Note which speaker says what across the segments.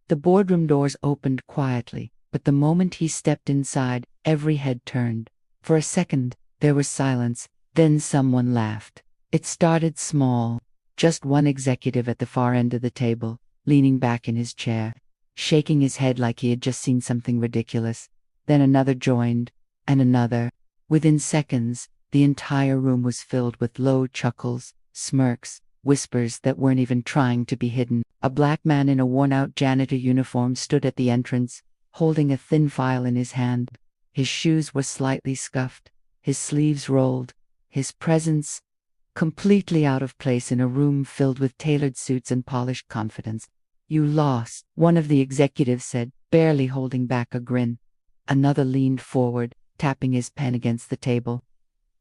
Speaker 1: The boardroom doors opened quietly, but the moment he stepped inside, every head turned. For a second, there was silence, then someone laughed. It started small, just one executive at the far end of the table, leaning back in his chair, shaking his head like he had just seen something ridiculous. Then another joined, and another. Within seconds, the entire room was filled with low chuckles, smirks, whispers that weren't even trying to be hidden. A black man in a worn-out janitor uniform stood at the entrance, holding a thin file in his hand. His shoes were slightly scuffed, his sleeves rolled, his presence completely out of place in a room filled with tailored suits and polished confidence. "You lost," one of the executives said, barely holding back a grin. Another leaned forward, tapping his pen against the table.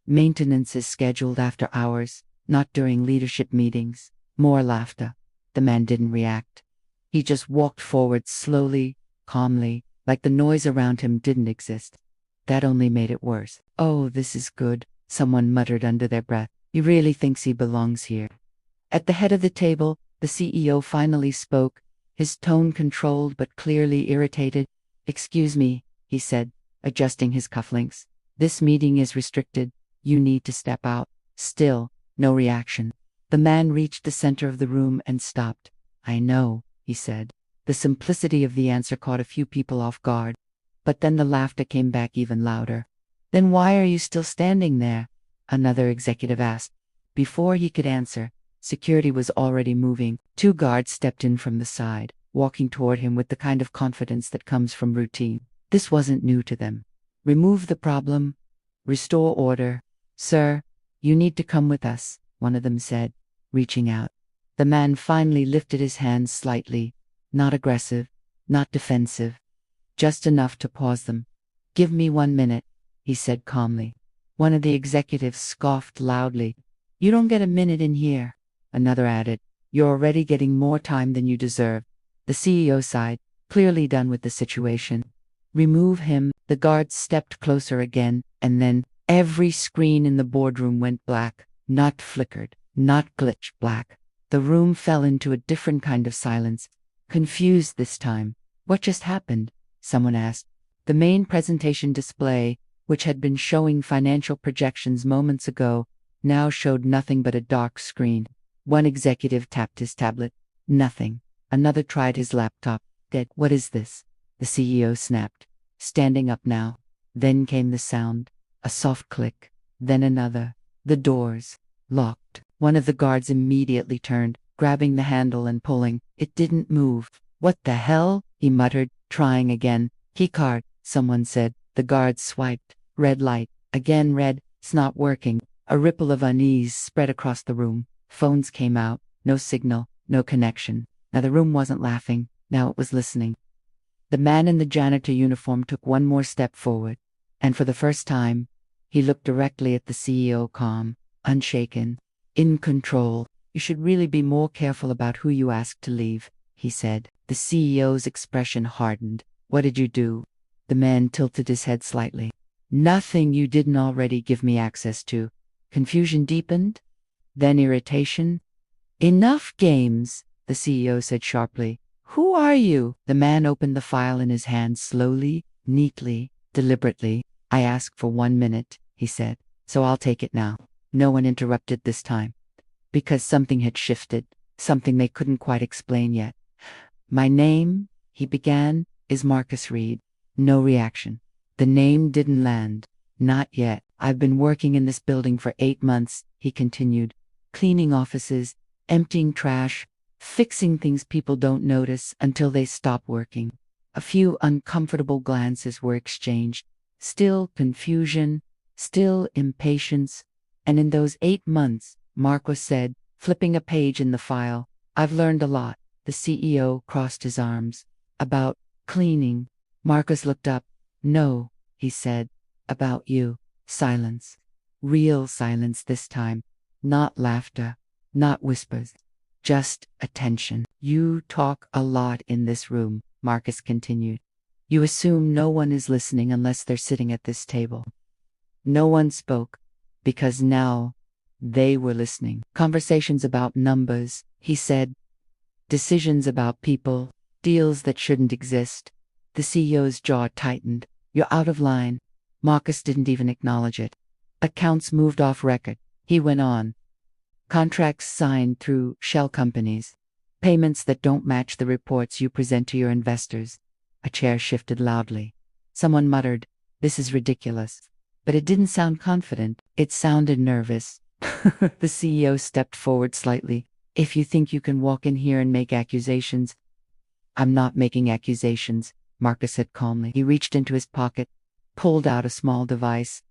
Speaker 1: "Maintenance is scheduled after hours, not during leadership meetings." More laughter. The man didn't react. He just walked forward slowly, calmly, like the noise around him didn't exist. That only made it worse. "Oh, this is good," someone muttered under their breath. "He really thinks he belongs here." At the head of the table, the CEO finally spoke, his tone controlled but clearly irritated. "Excuse me," he said, adjusting his cufflinks. "This meeting is restricted. You need to step out." Still, no reaction. The man reached the center of the room and stopped. "I know," he said. The simplicity of the answer caught a few people off guard. But then the laughter came back even louder. "Then why are you still standing there?" another executive asked. Before he could answer, security was already moving. Two guards stepped in from the side, walking toward him with the kind of confidence that comes from routine. This wasn't new to them. "Remove the problem. Restore order. Sir, you need to come with us," one of them said, reaching out. The man finally lifted his hands slightly, not aggressive, not defensive, just enough to pause them. "Give me 1 minute," he said calmly. One of the executives scoffed loudly. "You don't get a minute in here." Another added, "You're already getting more time than you deserve." The CEO sighed, clearly done with the situation. "Remove him." The guards stepped closer again, and then every screen in the boardroom went black, not flickered, not glitch black. The room fell into a different kind of silence, confused this time. "What just happened?" someone asked. The main presentation display, which had been showing financial projections moments ago, now showed nothing but a dark screen. One executive tapped his tablet. Nothing. Another tried his laptop. "Dead." "What is this?" the CEO snapped, standing up now. Then came the sound, a soft click, then another. The doors locked. One of the guards immediately turned, grabbing the handle and pulling. It didn't move. "What the hell?" he muttered, trying again. "Keycard," someone said. The guard swiped. Red light. Again red. "It's not working." A ripple of unease spread across the room. Phones came out. No signal. No connection. Now the room wasn't laughing. Now it was listening. The man in the janitor uniform took one more step forward. And for the first time, he looked directly at the CEO, calm, unshaken, in control. "You should really be more careful about who you ask to leave," he said. The CEO's expression hardened. "What did you do?" The man tilted his head slightly. "Nothing you didn't already give me access to." Confusion deepened, then irritation. "Enough games," the CEO said sharply. "Who are you?" The man opened the file in his hand slowly, neatly, deliberately. "I asked for 1 minute," he said, "so I'll take it now." No one interrupted this time, because something had shifted, something they couldn't quite explain yet. "My name," he began, "is Marcus Reed." No reaction. The name didn't land. "Not yet. I've been working in this building for 8 months, he continued, cleaning offices, emptying trash, fixing things people don't notice until they stop working. A few uncomfortable glances were exchanged. Still confusion, still impatience. And in those 8 months, Marcus said, flipping a page in the file, "I've learned a lot." The CEO crossed his arms. "About cleaning." Marcus looked up. "No," he said. "About you." Silence. Real silence this time. Not laughter. Not whispers. Just attention. "You talk a lot in this room," Marcus continued. "You assume no one is listening unless they're sitting at this table." No one spoke, because now they were listening. "Conversations about numbers," he said. "Decisions about people. Deals that shouldn't exist. The CEO's jaw tightened. You're out of line. Marcus didn't even acknowledge it. Accounts moved off record. He went on. Contracts signed through shell companies. Payments that don't match the reports you present to your investors. A chair shifted loudly. Someone muttered, "This is ridiculous." But it didn't sound confident. It sounded nervous. The CEO stepped forward slightly. "If you think you can walk in here and make accusations—" "I'm not making accusations," Marcus said calmly. He reached into his pocket, pulled out a small device,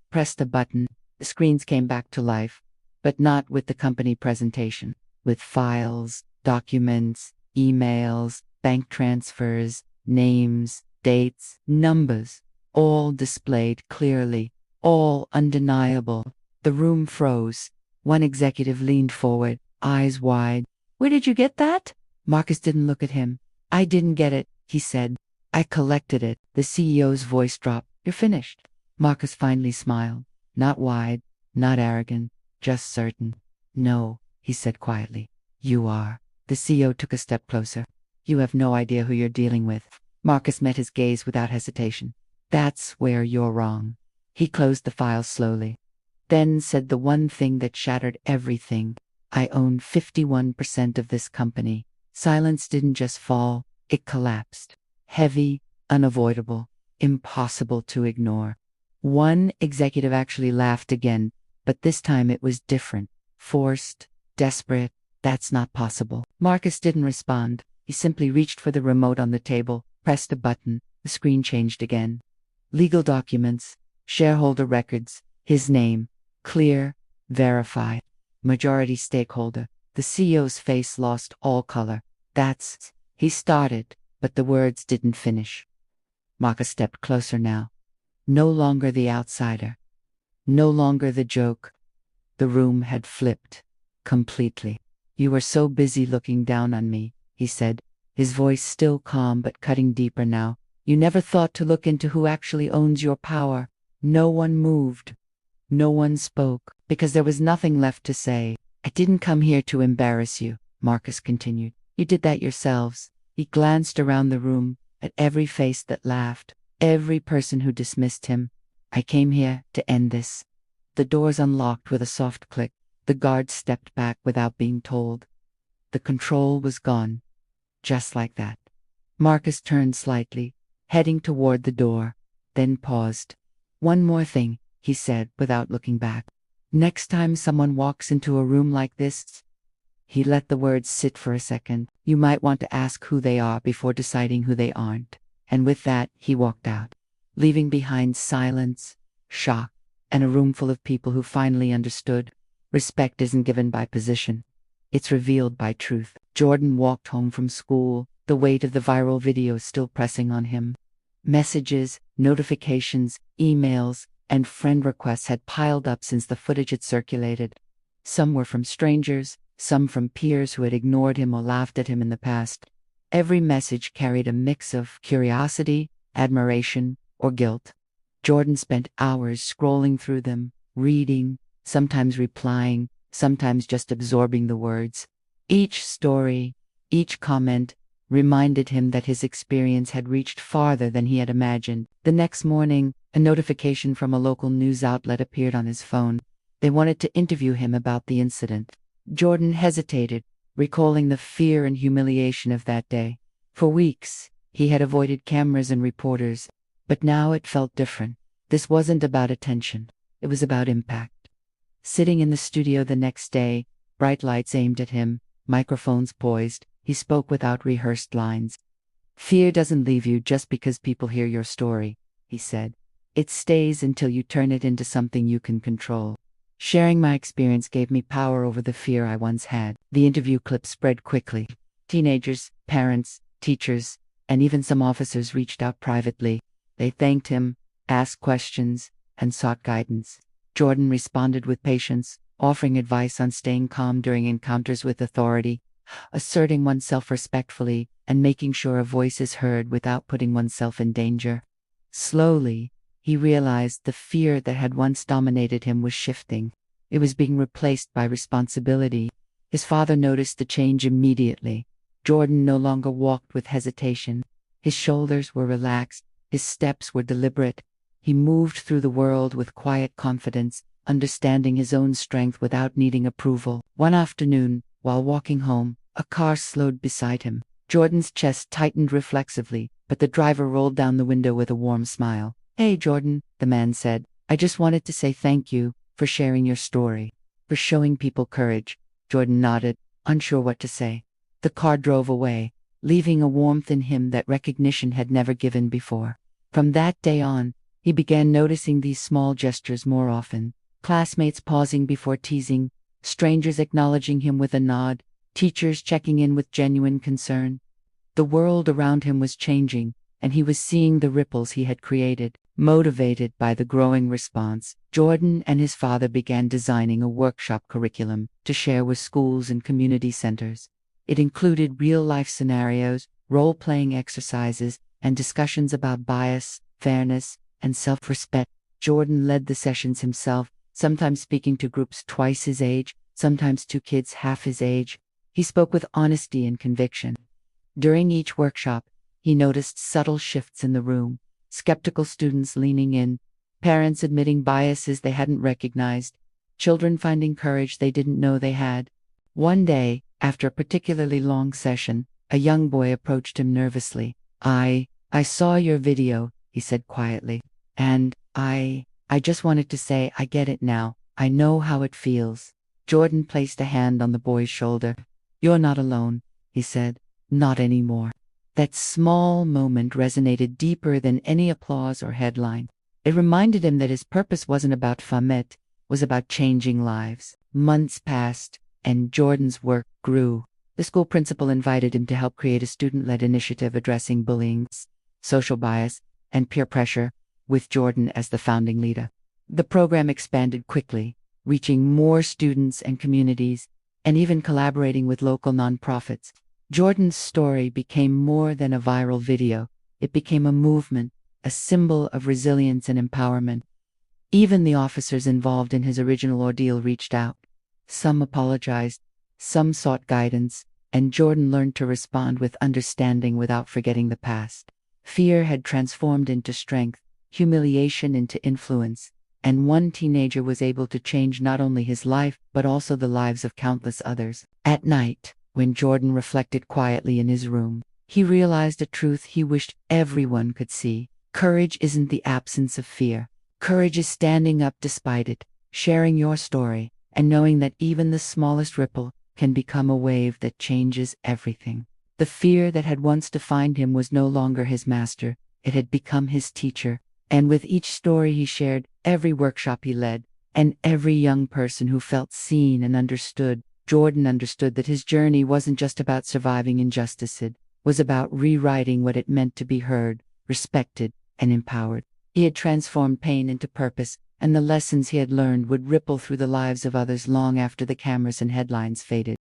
Speaker 1: pressed a button. The screens came back to life, but not with the company presentation. With files, documents, emails, bank transfers, names, dates, numbers, all displayed clearly, all undeniable. The room froze. One executive leaned forward, eyes wide. "Where did you get that?" Marcus didn't look at him. "I didn't get it," he said. "I collected it." The CEO's voice dropped. "You're finished." Marcus finally smiled. Not wide, not arrogant, just certain. "No," he said quietly. "You are." The CEO took a step closer. "You have no idea who you're dealing with." Marcus met his gaze without hesitation. "That's where you're wrong." He closed the file slowly, then said the one thing that shattered everything. "I own 51% of this company." Silence didn't just fall, it collapsed. Heavy, unavoidable, impossible to ignore. One executive actually laughed again, but this time it was different. Forced, desperate. "That's not possible." Marcus didn't respond. He simply reached for the remote on the table, pressed a button. The screen changed again. Legal documents, shareholder records, his name, clear, verified, majority stakeholder. The CEO's face lost all color. "That's—" he started, but the words didn't finish. Marcus stepped closer now. No longer the outsider. No longer the joke. The room had flipped. Completely. "You were so busy looking down on me," he said, his voice still calm but cutting deeper now. "You never thought to look into who actually owns your power." No one moved. No one spoke, because there was nothing left to say. "I didn't come here to embarrass you," Marcus continued. "You did that yourselves." He glanced around the room, at every face that laughed, every person who dismissed him. "I came here to end this." The doors unlocked with a soft click. The guards stepped back without being told. The control was gone. Just like that. Marcus turned slightly, heading toward the door, then paused. "One more thing," he said without looking back. "Next time someone walks into a room like this," he let the words sit for a second, "you might want to ask who they are before deciding who they aren't." And with that, he walked out, leaving behind silence, shock, and a room full of people who finally understood. Respect isn't given by position. It's revealed by truth. Jordan walked home from school, the weight of the viral video still pressing on him. Messages, notifications, emails, and friend requests had piled up since the footage had circulated. Some were from strangers, some from peers who had ignored him or laughed at him in the past. Every message carried a mix of curiosity, admiration, or guilt. Jordan spent hours scrolling through them, reading, sometimes replying, sometimes just absorbing the words. Each story, each comment, reminded him that his experience had reached farther than he had imagined. The next morning, a notification from a local news outlet appeared on his phone. They wanted to interview him about the incident. Jordan hesitated, recalling the fear and humiliation of that day. For weeks, he had avoided cameras and reporters, but now it felt different. This wasn't about attention. It was about impact. Sitting in the studio the next day, bright lights aimed at him, microphones poised, he spoke without rehearsed lines. "Fear doesn't leave you just because people hear your story," he said. "It stays until you turn it into something you can control. Sharing my experience gave me power over the fear I once had." The interview clip spread quickly. Teenagers, parents, teachers, and even some officers reached out privately. They thanked him, asked questions, and sought guidance. Jordan responded with patience, offering advice on staying calm during encounters with authority, asserting oneself respectfully, and making sure a voice is heard without putting oneself in danger. Slowly, he realized the fear that had once dominated him was shifting. It was being replaced by responsibility. His father noticed the change immediately. Jordan no longer walked with hesitation. His shoulders were relaxed, his steps were deliberate. He moved through the world with quiet confidence, understanding his own strength without needing approval. One afternoon, while walking home, a car slowed beside him. Jordan's chest tightened reflexively, but the driver rolled down the window with a warm smile. "Hey, Jordan," the man said. "I just wanted to say thank you for sharing your story, for showing people courage." Jordan nodded, unsure what to say. The car drove away, leaving a warmth in him that recognition had never given before. From that day on, he began noticing these small gestures more often. Classmates pausing before teasing, strangers acknowledging him with a nod, teachers checking in with genuine concern. The world around him was changing, and he was seeing the ripples he had created. Motivated by the growing response, Jordan and his father began designing a workshop curriculum to share with schools and community centers. It included real-life scenarios, role-playing exercises, and discussions about bias, fairness, and self-respect. Jordan led the sessions himself, sometimes speaking to groups twice his age, sometimes to kids half his age. He spoke with honesty and conviction. During each workshop, he noticed subtle shifts in the room: skeptical students leaning in, parents admitting biases they hadn't recognized, children finding courage they didn't know they had. One day, after a particularly long session, a young boy approached him nervously. I saw your video," he said quietly, "and I just wanted to say I get it now. I know how it feels." Jordan placed a hand on the boy's shoulder. "You're not alone," he said. "Not anymore." That small moment resonated deeper than any applause or headline. It reminded him that his purpose wasn't about fame, it was about changing lives. Months passed, and Jordan's work grew. The school principal invited him to help create a student-led initiative addressing bullying, social bias, and peer pressure, with Jordan as the founding leader. The program expanded quickly, reaching more students and communities, and even collaborating with local nonprofits. Jordan's story became more than a viral video. It became a movement, a symbol of resilience and empowerment. Even the officers involved in his original ordeal reached out. Some apologized, some sought guidance, and Jordan learned to respond with understanding without forgetting the past. Fear had transformed into strength, humiliation into influence, and one teenager was able to change not only his life but also the lives of countless others. At night, when Jordan reflected quietly in his room, he realized a truth he wished everyone could see. Courage isn't the absence of fear. Courage is standing up despite it, sharing your story, and knowing that even the smallest ripple can become a wave that changes everything. The fear that had once defined him was no longer his master, it had become his teacher. And with each story he shared, every workshop he led, and every young person who felt seen and understood, Jordan understood that his journey wasn't just about surviving injustice, it was about rewriting what it meant to be heard, respected, and empowered. He had transformed pain into purpose, and the lessons he had learned would ripple through the lives of others long after the cameras and headlines faded.